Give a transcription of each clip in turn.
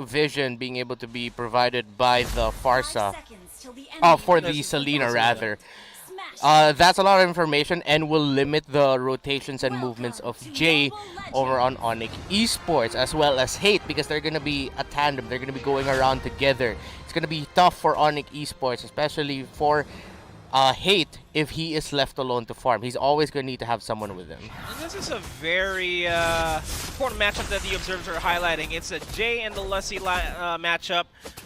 vision being able to be provided by the Farsa. For the Selena rather. That's a lot of information and will limit the rotations and movements of Jay over on Onic Esports, as well as Hate, because they're going to be a tandem. They're going to be going around together. It's going to be tough for Onic Esports, especially for Hate if he is left alone to farm. He's always going to need to have someone with him. This is a very important matchup that the observers are highlighting. It's a Jay and the Lusty matchup.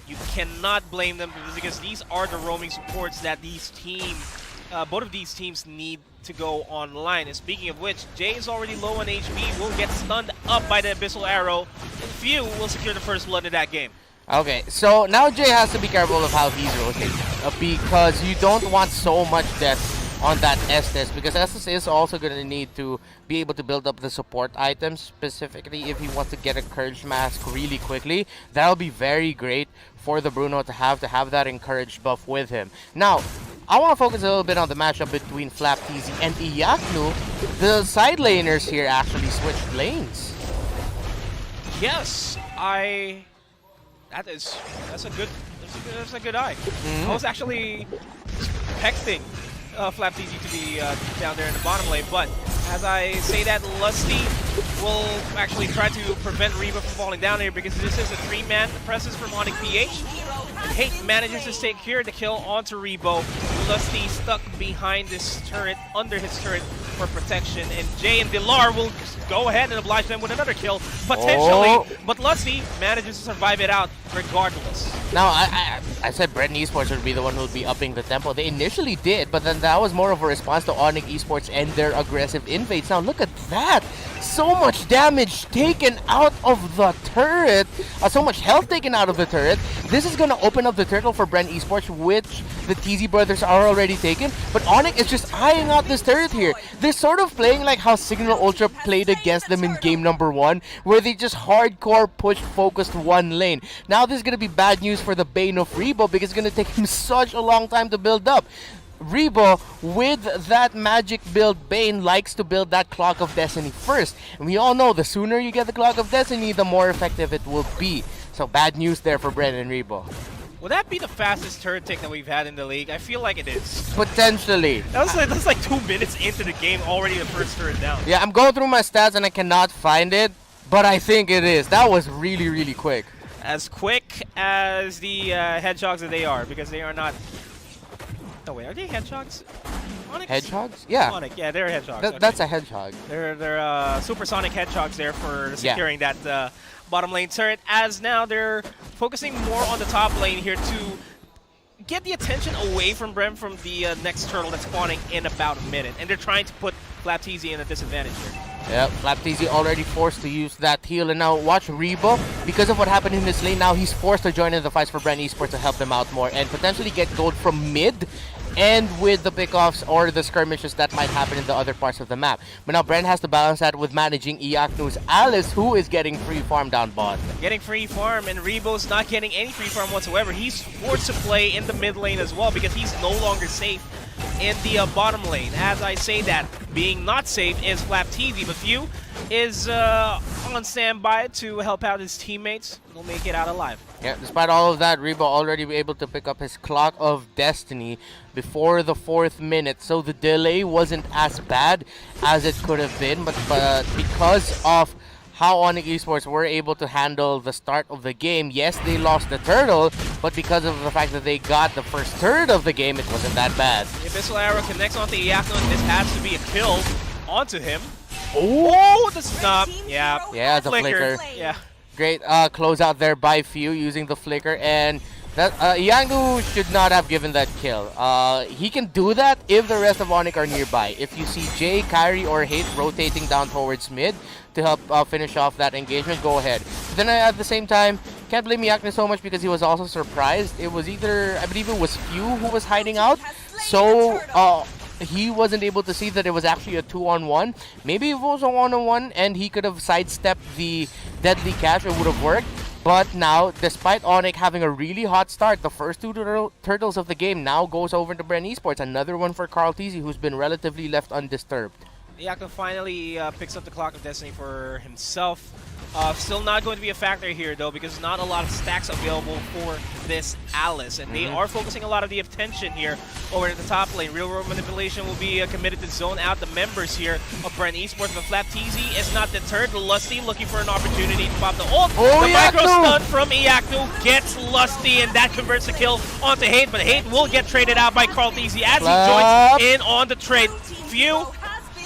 You cannot blame them because these are the roaming supports that these teams, both of these teams need to go online. And speaking of which, Jay is already low on HP, will get stunned up by the Abyssal Arrow, and Few will secure the first blood in that game. Okay, so now Jay has to be careful of how he's rotating because you don't want so much death on that Estes, because Estes is also going to need to be able to build up the support items, specifically if he wants to get a Courage Mask really quickly. That'll be very great for the Bruno to have that encouraged buff with him. Now, I want to focus a little bit on the matchup between Flapteezy and Iyaknu. The side laners here actually switched lanes. Yes, that's a good eye. I was actually expecting Flapteezy to be down there in the bottom lane, but as I say that, Lusty will actually try to prevent Reba from falling down here because this is a 3-man presence from Onic PH. And Hate manages to secure the kill onto Rebo. Lusty stuck behind this turret, under his turret for protection, and Jay and Villar will go ahead and oblige them with another kill, potentially, but Lusty manages to survive it out regardless. Now, I said Bren Esports would be the one who would be upping the tempo. They initially did, but then that was more of a response to Onic Esports and their aggressive invades. Now, look at that! So much damage taken out of the turret, so much health taken out of the turret. This is going to open up the turtle for Bren Esports, which the TZ brothers are already taken, but Onic is just eyeing out this turret here. They're sort of playing like how Signal Ultra played against them in game number 1, where they just hardcore push focused one lane. Now this is going to be bad news for the Bane of Rebo because it's going to take him such a long time to build up. Rebo, with that magic build, Bane likes to build that Clock of Destiny first. And we all know the sooner you get the Clock of Destiny, the more effective it will be. So bad news there for Bren and Rebo. Will that be the fastest turret take that we've had in the league? I feel like it is. Potentially. That's like 2 minutes into the game, already the first turret down. Yeah, I'm going through my stats and I cannot find it, but I think it is. That was really, really quick. As quick as the hedgehogs that they are, because they are not... Oh wait, are they hedgehogs? Onyx? Hedgehogs? Yeah. Onic, yeah, they're hedgehogs. Okay. That's a hedgehog. They're supersonic hedgehogs there for securing that bottom lane turret, as now they're focusing more on the top lane here to get the attention away from Bren from the next turtle that's spawning in about a minute. And they're trying to put Flapteezy in a disadvantage here. Yep, Flapteezy already forced to use that heal, and now watch Rebo. Because of what happened in this lane, now he's forced to join in the fights for Bren Esports to help them out more and potentially get gold from mid, and with the pickoffs or the skirmishes that might happen in the other parts of the map. But now Bren has to balance that with managing Iyaknu's Alice, who is getting free farm down bot. Getting free farm, and Rebo's not getting any free farm whatsoever. He's forced to play in the mid lane as well because he's no longer safe in the bottom lane. As I say that, being not safe is Flapteezy, but Few is on standby to help out his teammates. He'll make it out alive. Yeah, despite all of that, Rebo already able to pick up his Clock of Destiny before the 4th minute, so the delay wasn't as bad as it could have been, but because of how Onic Esports were able to handle the start of the game, yes, they lost the turtle, but because of the fact that they got the first third of the game, it wasn't that bad. The Abyssal Arrow connects onto Iyaknu, and this has to be a kill onto him. Oh, the stop. Yeah. Yeah, the flicker. Yeah. Great closeout there by Few using the flicker, and that Yangu should not have given that kill. He can do that if the rest of Onic are nearby. If you see Jay, Kyrie, or Hate rotating down towards mid to help finish off that engagement, go ahead. But then at the same time, can't blame Iyaknu so much because he was also surprised. It was either, I believe it was Few who was hiding out, so he wasn't able to see that it was actually a 2-on-1. Maybe if it was a 1-on-1 and he could have sidestepped the deadly catch, it would have worked. But now, despite Onic having a really hot start, the first 2 turtles of the game now goes over to Bren Esports. Another one for Carl TZ, who's been relatively left undisturbed. Yako finally picks up the Clock of Destiny for himself. Still not going to be a factor here, though, because not a lot of stacks available for this Alice. And they are focusing a lot of the attention here over at the top lane. Real World Manipulation will be committed to zone out the members here of Bren Esports. But Flap TZ is not deterred. Lusty looking for an opportunity to pop the ult. The micro stun from Iaknu gets Lusty, and that converts the kill onto Hate. But Hate will get traded out by Carl TZ as he joins in on the trade. Few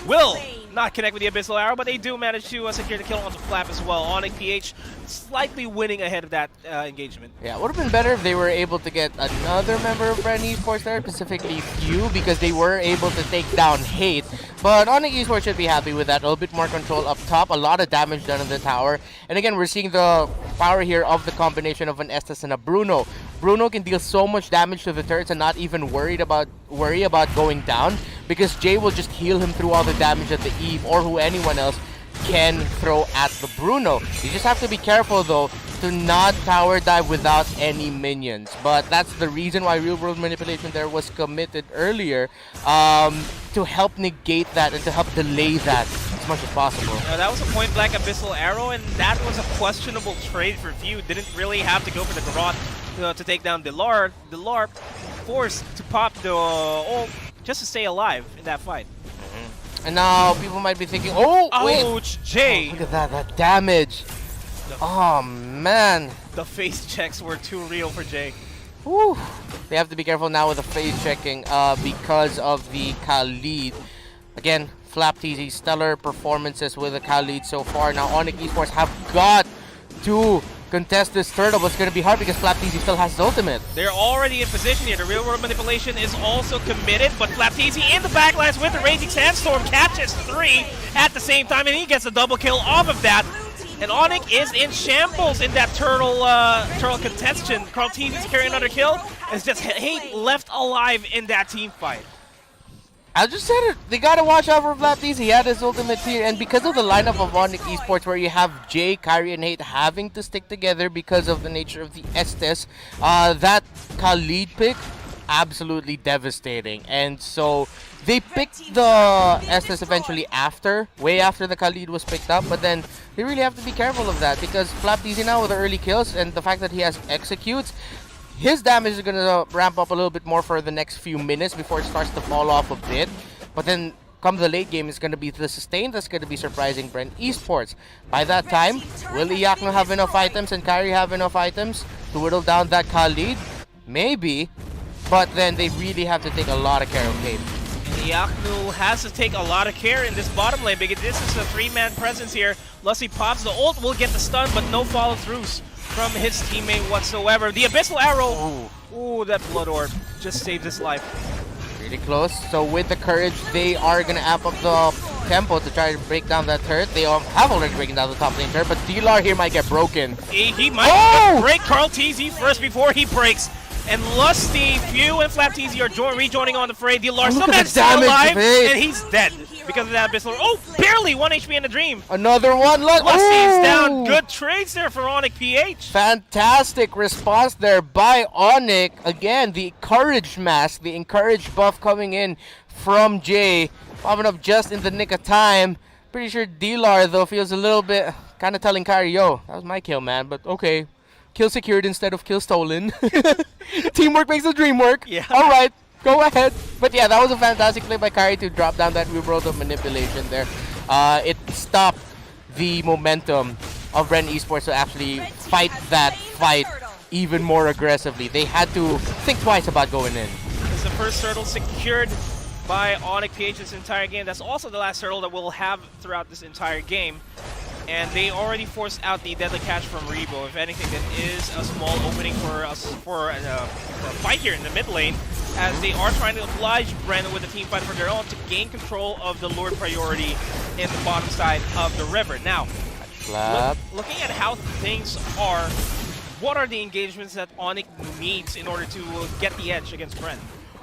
will not connect with the Abyssal Arrow, but they do manage to secure the kill onto Flap as well. Onic PH slightly winning ahead of that engagement. Yeah, it would have been better if they were able to get another member of Bren Esports there, specifically Few, because they were able to take down Hate. But Onic Esports should be happy with that. A little bit more control up top, a lot of damage done in the tower. And again, we're seeing the power here of the combination of an Estes and a Bruno. Bruno can deal so much damage to the turrets and not even worry about going down, because Jay will just heal him through all the damage that the Eve or anyone else can throw at the Bruno. You just have to be careful though to not tower dive without any minions. But that's the reason why Real World Manipulation there was committed earlier, to help negate that and to help delay that as much as possible. That was a point blank Abyssal Arrow, and that was a questionable trade for Few. Didn't really have to go for the Garrote to take down Dilar. Dilar forced to pop the ult just to stay alive in that fight. And now people might be thinking, oh, wait. Ouch, Jay! Oh, look at that damage. Oh, man. The face checks were too real for Jay. Whew. They have to be careful now with the face checking because of the Khalid. Again, Flap TZ, stellar performances with the Khalid so far. Now, Onic Esports have got to contest this turtle, but it's going to be hard because Flap TZ still has his ultimate. They're already in position here. The Real World Manipulation is also committed, but Flap TZ in the backlines with the Raging Sandstorm catches 3 at the same time, and he gets a double kill off of that. And Onic is in shambles in that turtle contention. Carl TZ is carrying another kill. It's just Hate left alive in that team fight. I just said it. They gotta watch out for Flap TZ. He had his ultimate here, and because of the lineup of Onic Esports, where you have Jay, Kyrie, and Hate having to stick together because of the nature of the Estes, that Khalid pick, absolutely devastating. And so they picked the Estes eventually way after the Khalid was picked up, but then they really have to be careful of that because Flap TZ now with the early kills and the fact that he has executes, his damage is going to ramp up a little bit more for the next few minutes before it starts to fall off a bit. But then come the late game, it's going to be the sustain that's going to be surprising Bren Esports. By that time, will Iakno have enough items and Kyrie have enough items to whittle down that Khalid? Maybe, but then they really have to take a lot of care of Hate. Iaknu has to take a lot of care in this bottom lane because this is a 3-man presence here. Lusty pops the ult, will get the stun, but no follow-throughs from his teammate whatsoever. The Abyssal Arrow, ooh, that Blood Orb just saved his life. Really close. So with the courage, they are going to amp up the tempo to try to break down that turret. They have already broken down the top lane turret, but Dilar here might get broken. He might break Carl TZ first before he breaks. And Lusty, Few, and Flap TZ are rejoining on the fray. Dilar still alive, and he's dead because of that Abyssal. Oh, barely 1 HP in the Dream. Another one. Lusty is down. Good trades there for Onic PH. Fantastic response there by Onic. Again, the courage mask, the encourage buff coming in from Jay, popping up just in the nick of time. Pretty sure Dilar, though, feels a little bit kind of telling Kyrie, yo, that was my kill, man, but okay. Kill secured instead of kill stolen. Teamwork makes the dream work. Yeah. All right, go ahead. But yeah, that was a fantastic play by Kyrie to drop down that Real World of Manipulation there. It stopped the momentum of Bren Esports to actually fight that fight even more aggressively. They had to think twice about going in. This is the first turtle secured by Onic PH this entire game. That's also the last turtle that we'll have throughout this entire game. And they already forced out the deadly catch from Rebo. If anything, that is a small opening for us for a fight here in the mid lane, as they are trying to oblige Bren with a team fight for their own to gain control of the Lord priority in the bottom side of the river. Now, looking at how things are, what are the engagements that Onic needs in order to get the edge against Bren?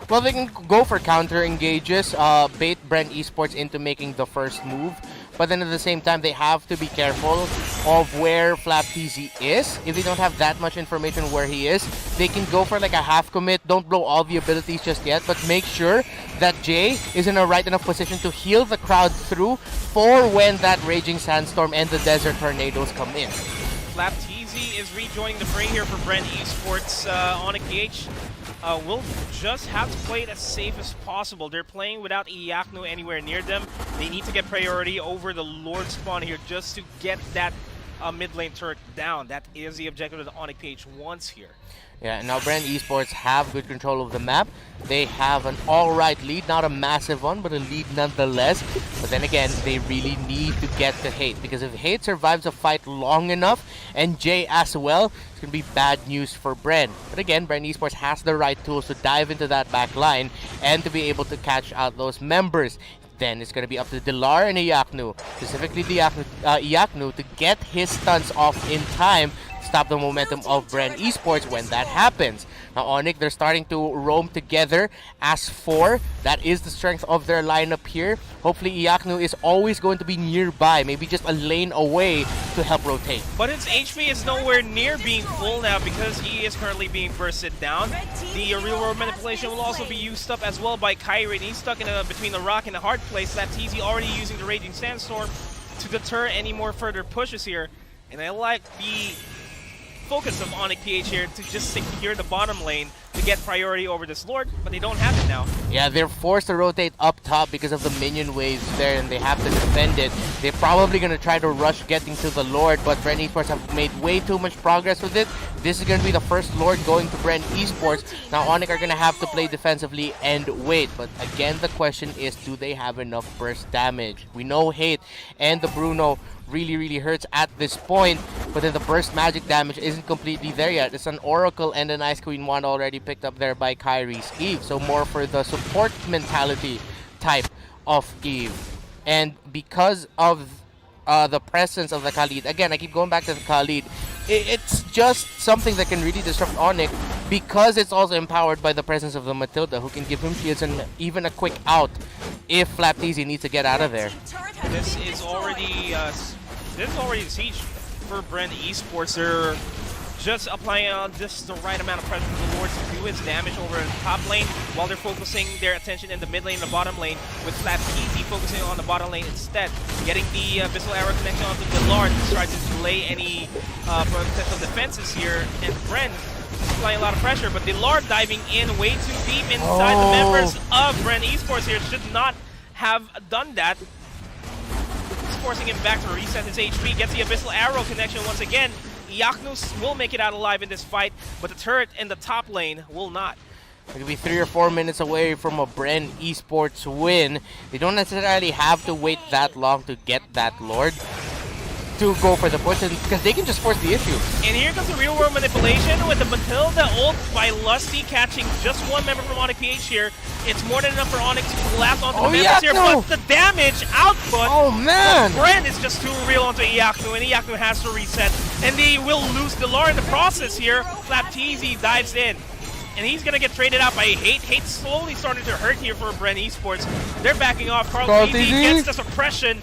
Well, they can go for counter engages, bait Bren Esports into making the first move. But then at the same time, they have to be careful of where FlapTZ is. If they don't have that much information where he is, they can go for like a half commit. Don't blow all the abilities just yet, but make sure that Jay is in a right enough position to heal the crowd through for when that Raging Sandstorm and the Desert Tornadoes come in. FlapTZ is rejoining the fray here for Bren Esports. Onic PH will just have to play it as safe as possible. They're playing without Iyaknu anywhere near them. They need to get priority over the Lord spawn here just to get that mid lane turret down. That is the objective that Onic PH wants here. Yeah, now Bren Esports have good control of the map. They have an alright lead, not a massive one, but a lead nonetheless. But then again, they really need to get to Hate, because if Hate survives a fight long enough, and Jay as well, it's going to be bad news for Bren. But again, Bren Esports has the right tools to dive into that back line and to be able to catch out those members. Then it's going to be up to Dilar and Iyaknu, specifically Iyaknu, to get his stunts off in time, stop the momentum of Bren Esports when that happens. Now Onic, they're starting to roam together as four. That is the strength of their lineup here. Hopefully Iyaknu is always going to be nearby, maybe just a lane away to help rotate. But his HP is nowhere near being full now because he is currently being bursted down. The real world manipulation will also be used up as well by Kyrie. He's stuck in between the rock and a hard place. FlapTZ already using the Raging Sandstorm to deter any more further pushes here. And I like the focus of Onic PH here to just secure the bottom lane to get priority over this Lord, but they don't have it now. Yeah, they're forced to rotate up top because of the minion waves there, and they have to defend it. They're probably going to try to rush getting to the Lord, but Bren Esports have made way too much progress with it. This is going to be the first Lord going to Bren Esports. Now Onic are going to have to play defensively and wait, but again the question is, do they have enough burst damage? We know Hate and the Bruno really hurts at this point, but then the burst magic damage isn't completely there yet. It's an Oracle and an Ice Queen wand already picked up there by Kyrie's Eve, so more for the support mentality type of Eve. And because of the presence of the Khalid, again I keep going back to the Khalid, it's just something that can really disrupt Onic because it's also empowered by the presence of the Matilda, who can give him shields and even a quick out if FlapTZ needs to get out of there. This is already the siege for Bren Esports. They're just applying just the right amount of pressure for the Lord to do his damage over the top lane while they're focusing their attention in the mid lane and the bottom lane, with FlapTZ focusing on the bottom lane instead, getting the Abyssal Arrow connection onto the Lord to try to delay any potential defenses here. And Bren applying a lot of pressure, but the Lord diving in way too deep inside the members of Bren Esports here. Should not have done that. It's forcing him back to reset his HP, gets the Abyssal Arrow connection once again. Iyaknu will make it out alive in this fight, but the turret in the top lane will not. It could be 3 or 4 minutes away from a Bren Esports win. They don't necessarily have to wait that long to get that Lord to go for the push, because they can just force the issue. And here comes the real world manipulation with the Matilda ult by Lusty catching just one member from Onic PH here. It's more than enough for Onic to collapse onto the members here, but the damage output man, Bren is just too real onto Iyaknu, and Iyaknu has to reset, and they will lose the lore in the process here. FlapTZ dives in, and he's gonna get traded out by Hate. Hate's slowly starting to hurt here for Bren Esports. They're backing off. CarlTZ gets the suppression.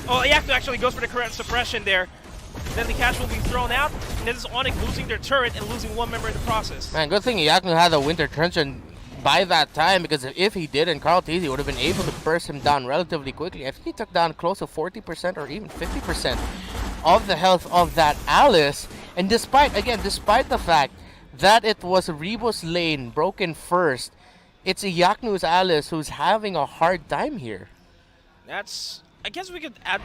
Oh, Iyaknu actually goes for the correct suppression there. Then the catch will be thrown out, and this is Onic losing their turret and losing one member in the process. Man, good thing Iyaknu had a Winter Truncheon by that time, because if he didn't, CarlTZ would have been able to burst him down relatively quickly. I think he took down close to 40% or even 50% of the health of that Alice. And despite the fact that it was Rebo's lane broken first, it's Iyaknu's Alice who's having a hard time here. I guess we could add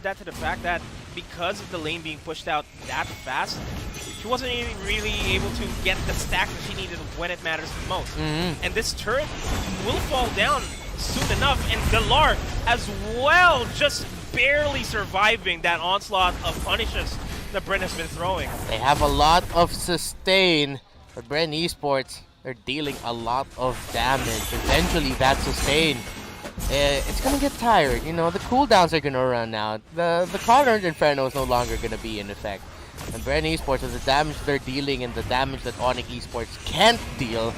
that to the fact that because of the lane being pushed out that fast, she wasn't really able to get the stack that she needed when it matters the most. And this turret will fall down soon enough, and Galar as well, just barely surviving that onslaught of punishes that Bren has been throwing. They have a lot of sustain, but Bren Esports, they're dealing a lot of damage. Eventually that sustain, it's gonna get tired. You know, the cooldowns are gonna run out. The Cloud Inferno is no longer gonna be in effect. And Bren Esports, with the damage they're dealing and the damage that Onic Esports can't deal,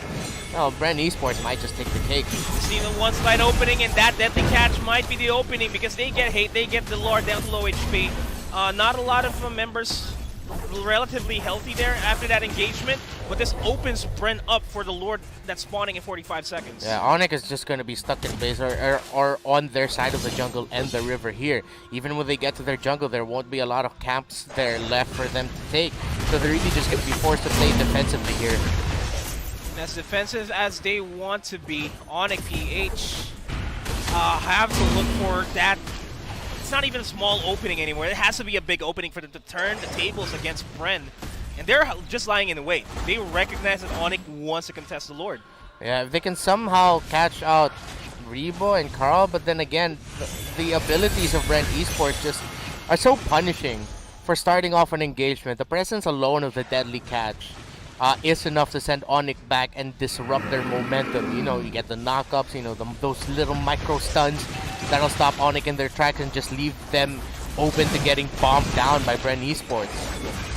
well, Bren Esports might just take the cake. See the one slight opening, and that deadly catch might be the opening, because they get Hate, they get the Lord down to low HP. Not a lot of members relatively healthy there after that engagement, but this opens Bren up for the Lord that's spawning in 45 seconds. Yeah, Onic is just going to be stuck in base or on their side of the jungle and the river here. Even when they get to their jungle, there won't be a lot of camps there left for them to take. So they're really just going to be forced to play defensively here. As defensive as they want to be, Onic PH have to look for that. It's not even a small opening anymore. It has to be a big opening for them to turn the tables against Bren. And they're just lying in the wait. They recognize that Onic wants to contest the Lord. Yeah, if they can somehow catch out Rebo and Carl, but then again, the abilities of Bren Esports just are so punishing for starting off an engagement. The presence alone of the deadly catch is enough to send Onic back and disrupt their momentum. You know, you get the knockups, you know, those little micro stuns that'll stop Onic in their tracks and just leave them open to getting bombed down by Bren Esports.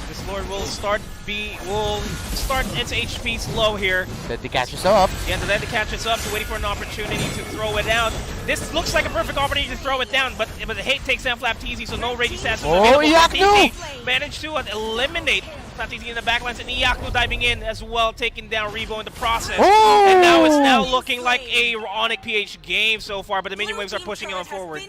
This Lord will start its HP slow here. That they catches up. Yeah, the Deadly catches up, so waiting for an opportunity to throw it down. This looks like a perfect opportunity to throw it down, but the hate takes down Flapteezy, so no rage stats. Oh, Yaknu! Managed to eliminate Flapteezy in the backlines, and Yaknu diving in as well, taking down Rebo in the process. Oh! And now it's now looking like a Onic PH game so far, but the minion waves are pushing on forward.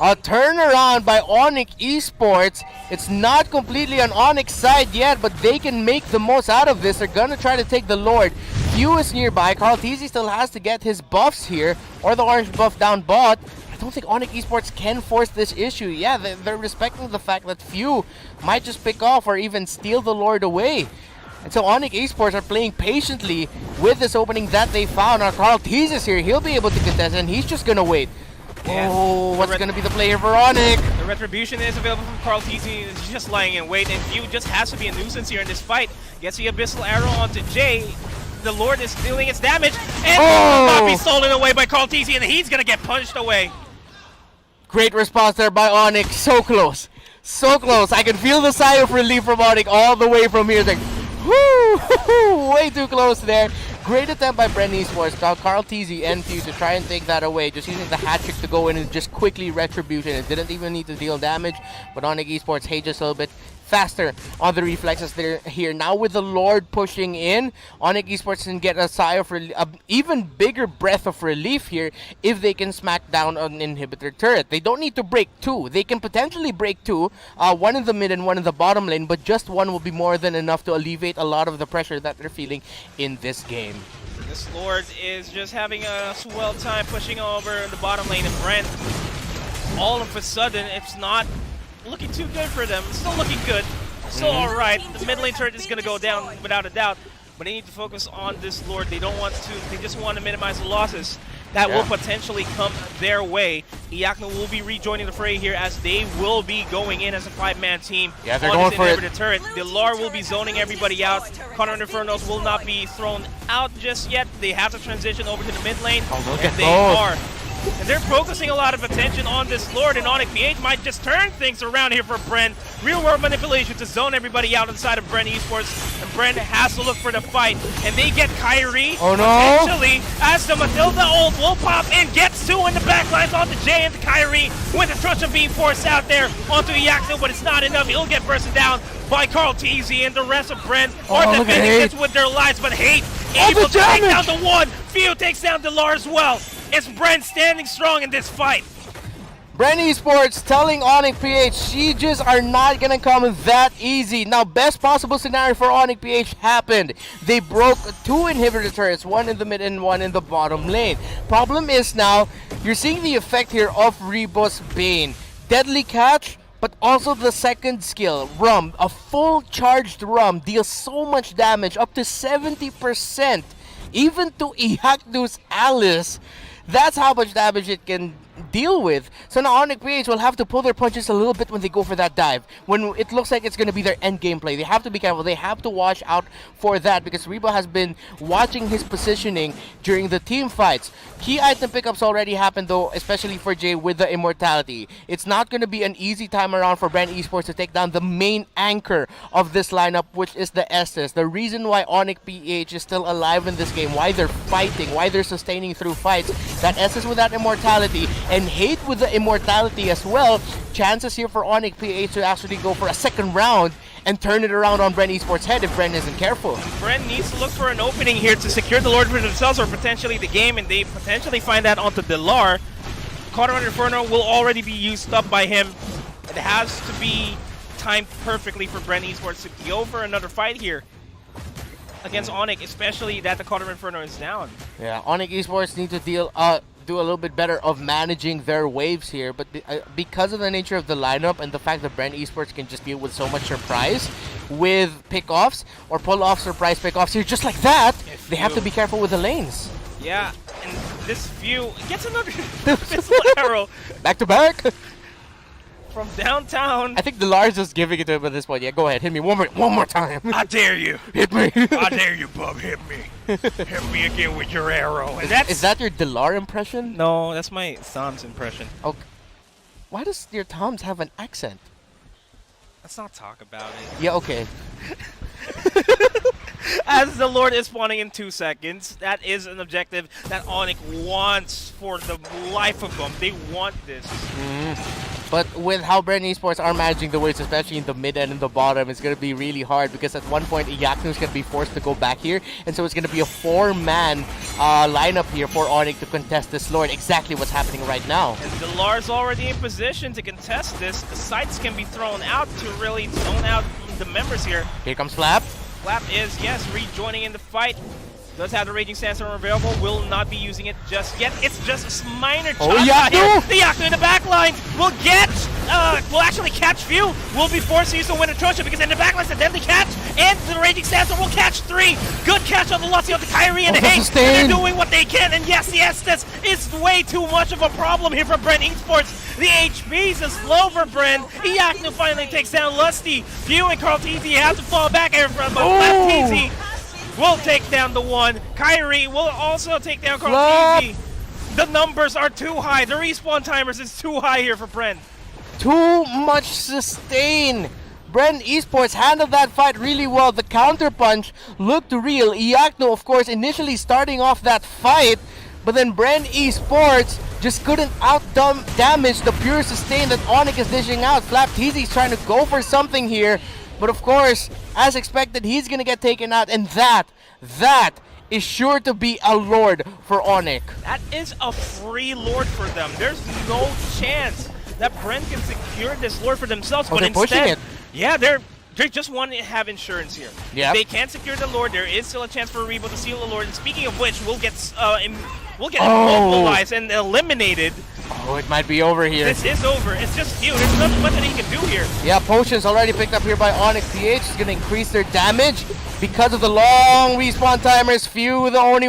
A turnaround by Onic Esports. It's not completely on Onic's side yet, but they can make the most out of this. They're gonna try to take the Lord. Few is nearby. Carl TZ still has to get his buffs here, or the orange buff down bot. I don't think Onic Esports can force this issue. Yeah, they're respecting the fact that Few might just pick off or even steal the Lord away. And so Onic Esports are playing patiently with this opening that they found. Now Carl TZ is here. He'll be able to contest, and he's just gonna wait. Yeah. Oh, what's going to be the play here for Onic? The Retribution is available from Carl TZ. He's just lying in wait, and Few just has to be a nuisance here in this fight. Gets the Abyssal Arrow onto Jay. The Lord is dealing its damage, and will not be stolen away by Carl TZ, and he's going to get punched away. Great response there by Onic. So close. So close. I can feel the sigh of relief from Onic all the way from here. It's like, whoo, way too close there. Great attempt by Bren Esports. Now Carl TZ and Few to try and take that away. Just using the hat trick to go in and just quickly Retribution. It didn't even need to deal damage. But Onic Esports hate just a little bit faster on the reflexes there here. Now with the Lord pushing in, Onic Esports can get a sigh of even bigger breath of relief here if they can smack down on inhibitor turret. They don't need to break two. They can potentially break two, one in the mid and one in the bottom lane, but just one will be more than enough to alleviate a lot of the pressure that they're feeling in this game. This Lord is just having a swell time pushing over the bottom lane, and Bren, all of a sudden, it's not looking too good for them. It's still looking good. Still alright. The mid lane turret is going to go down without a doubt. But they need to focus on this Lord. They don't want to. They just want to minimize the losses that will potentially come their way. Yaknu will be rejoining the fray here as they will be going in as a 5-man team. Yeah, they're going for it. Turret. The Lar will be zoning everybody out. Connor and Infernos will not be thrown out just yet. They have to transition over to the mid lane. Oh, look and at they those. are. And they're focusing a lot of attention on this Lord, and Onic PH might just turn things around here for Bren. Real world manipulation to zone everybody out inside of Bren Esports, and Bren has to look for the fight. And they get Kyrie, potentially, as the Matilda ult will pop in, gets two in the backlines onto Jay and Kyrie, with the Truncheon being forced out there onto Yaknu, but it's not enough. He'll get bursted down by Carl TZ, and the rest of Bren are defending this with their lives, but Hate able to take down the one. Few takes down the Lar as well. It's Bren standing strong in this fight. Bren Esports telling Onic PH, sieges are not gonna come that easy. Now, best possible scenario for Onic PH happened. They broke two inhibitor turrets, one in the mid and one in the bottom lane. Problem is now, you're seeing the effect here of Rebo's Bane. Deadly catch, but also the second skill, Rum. A full charged Rum deals so much damage, up to 70%. Even to Yaknu's Alice. That's how much damage it can deal with. So now Onic PH will have to pull their punches a little bit when they go for that dive. When it looks like it's going to be their end game play. They have to be careful. They have to watch out for that because Rebo has been watching his positioning during the team fights. Key item pickups already happened though, especially for Jay with the Immortality. It's not going to be an easy time around for Bren Esports to take down the main anchor of this lineup, which is the Estes. The reason why Onic PH is still alive in this game, why they're fighting, why they're sustaining through fights, that Estes with that Immortality and Hate with the immortality as well. Chances here for Onic PH to actually go for a second round and turn it around on Bren Esports' head if Bren isn't careful. Bren needs to look for an opening here to secure the Lord for themselves or potentially the game, and they potentially find that onto Delar. Cauldron Inferno will already be used up by him. It has to be timed perfectly for Bren Esports to go for another fight here against Onic, especially that the Cauldron Inferno is down. Yeah, Onic Esports need to do a little bit better of managing their waves here, but because of the nature of the lineup and the fact that Bren Esports can just deal with so much surprise with pickoffs or pull off surprise pickoffs here just like that, they have to be careful with the lanes. Yeah, and this view gets another missile arrow. Back to back. From downtown. I think Delar's just giving it to him at this point. Yeah, go ahead, hit me one more time. I dare you. Hit me. I dare you, bub. Hit me. Hit me again with your arrow. And Is that your Delar impression? No, that's my Tom's impression. Okay. Why does your Tom's have an accent? Let's not talk about it. Yeah, okay. As the Lord is spawning in 2 seconds, that is an objective that Onic wants for the life of them. They want this. But with how Bren Esports are managing the waves, especially in the mid and in the bottom, it's going to be really hard because at one point Iyaknu is going to be forced to go back here, and so it's going to be a 4-man lineup here for Onic to contest this Lord. Exactly what's happening right now. And Delar's already in position to contest this. The sights can be thrown out to really zone out the members here. Here comes Flap. Flap is, yes, rejoining in the fight. Does have the Raging Sandstorm available, will not be using it just yet. It's just a minor shot here. The Iyaknu in the backlines will get, will actually catch few. Will be forced to use the Winter Truncheon because in the backlines a deadly catch, and the Raging Sandstorm will catch 3. Good catch on the Lusty of the Kyrie and Hate. They're doing what they can, and yes, this is way too much of a problem here for Bren Esports. The HP's is low for Bren. Iyaknu finally takes down Lusty. Few and Carl TZ have to fall back here from Flap TZ. Will take down the 1. Kyrie will also take down Carl TZ. The numbers are too high. The respawn timers is too high here for Bren. Too much sustain. Bren Esports handled that fight really well. The counter punch looked real. Iyaknu, of course, initially starting off that fight, but then Bren Esports just couldn't out-damage the pure sustain that Onic is dishing out. Flap TZ's trying to go for something here, but of course, as expected, he's gonna get taken out, and that is sure to be a Lord for Onic. That is a free Lord for them. There's no chance that Bren can secure this Lord for themselves, but they're instead, pushing it. Yeah, they just want to have insurance here. Yep. If they can't secure the Lord, there is still a chance for Rebo to steal the Lord. And speaking of which, we'll get immobilized and eliminated. Oh, it might be over here. This is over. It's just few. There's nothing much that he can do here. Yeah, potions already picked up here by Onic PH. It's going to increase their damage because of the long respawn timers. Few the only